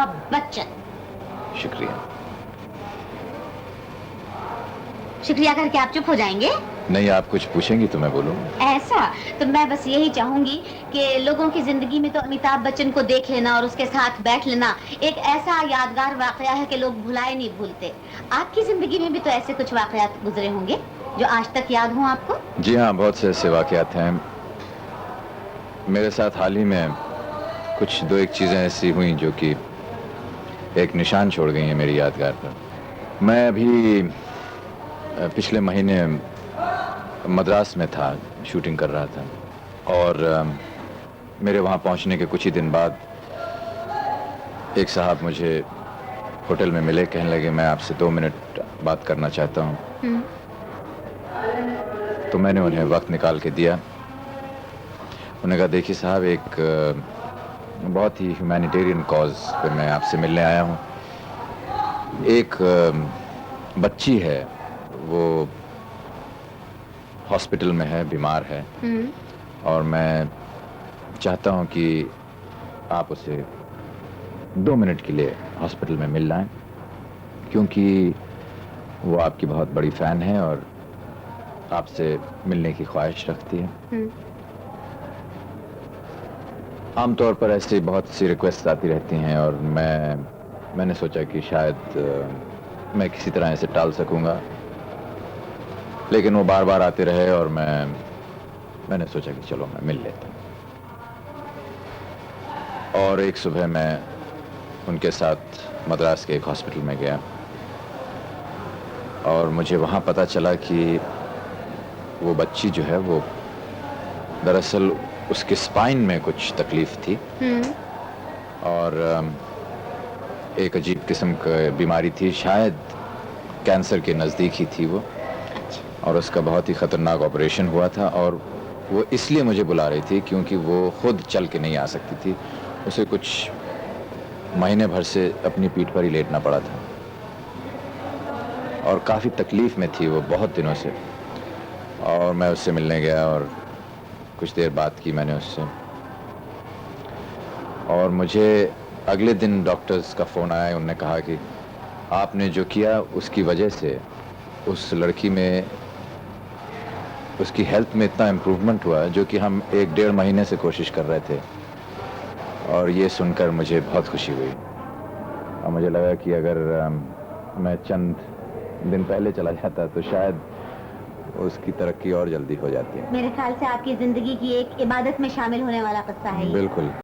अमिताभ बच्चन। शुक्रिया। शुक्रिया करके आप चुप हो जाएंगे? नहीं, आप कुछ पूछेंगी तो मैं बोलूँ। ऐसा तो मैं बस यही चाहूंगी कि लोगों की जिंदगी में तो अमिताभ बच्चन को देख लेना और उसके साथ बैठ लेना एक ऐसा यादगार वाकया है कि लोग भुलाए नहीं भूलते। आपकी जिंदगी में भी तो ऐसे कुछ वाकयात गुजरे होंगे जो आज तक याद हों आपको? जी हाँ, बहुत से ऐसे वाकयात हैं। मेरे साथ हाल ही में कुछ दो एक चीज़ें ऐसी हुई जो कि एक निशान छोड़ गई हैं मेरी यादगार पर। मैं अभी पिछले महीने मद्रास में था, शूटिंग कर रहा था, और मेरे वहाँ पहुँचने के कुछ ही दिन बाद एक साहब मुझे होटल में मिले, कहने लगे मैं आपसे 2 मिनट बात करना चाहता हूँ। तो मैंने उन्हें वक्त निकाल के दिया। उन्होंने कहा देखिए साहब, एक बहुत ही ह्यूमैनिटेरियन कॉज पे मैं आपसे मिलने आया हूँ। एक बच्ची है, वो हॉस्पिटल में है, बीमार है, और मैं चाहता हूँ कि आप उसे 2 मिनट के लिए हॉस्पिटल में मिल लाएं, क्योंकि वो आपकी बहुत बड़ी फ़ैन है और आपसे मिलने की ख्वाहिश रखती है। आमतौर पर ऐसी बहुत सी रिक्वेस्ट आती रहती हैं और मैंने सोचा कि शायद मैं किसी तरह इसे टाल सकूंगा, लेकिन वो बार बार आते रहे और मैंने सोचा कि चलो मैं मिल लेता हूँ। और एक सुबह मैं उनके साथ मद्रास के एक हॉस्पिटल में गया और मुझे वहाँ पता चला कि वो बच्ची जो है वो दरअसल उसके स्पाइन में कुछ तकलीफ थी और एक अजीब किस्म की बीमारी थी, शायद कैंसर के नज़दीक ही थी वो, और उसका बहुत ही ख़तरनाक ऑपरेशन हुआ था। और वो इसलिए मुझे बुला रही थी क्योंकि वो खुद चल के नहीं आ सकती थी, उसे कुछ महीने भर से अपनी पीठ पर ही लेटना पड़ा था और काफ़ी तकलीफ़ में थी वो बहुत दिनों से। और मैं उससे मिलने गया और कुछ देर बात की मैंने उससे, और मुझे अगले दिन डॉक्टर्स का फ़ोन आया। उन्होंने कहा कि आपने जो किया उसकी वजह से उस लड़की में, उसकी हेल्थ में इतना इम्प्रूवमेंट हुआ जो कि हम 1-1.5 महीने से कोशिश कर रहे थे। और ये सुनकर मुझे बहुत खुशी हुई और मुझे लगा कि अगर मैं चंद दिन पहले चला जाता तो शायद उसकी तरक्की और जल्दी हो जाती है। मेरे ख्याल से आपकी जिंदगी की एक इबादत में शामिल होने वाला किस्सा है ये। बिल्कुल।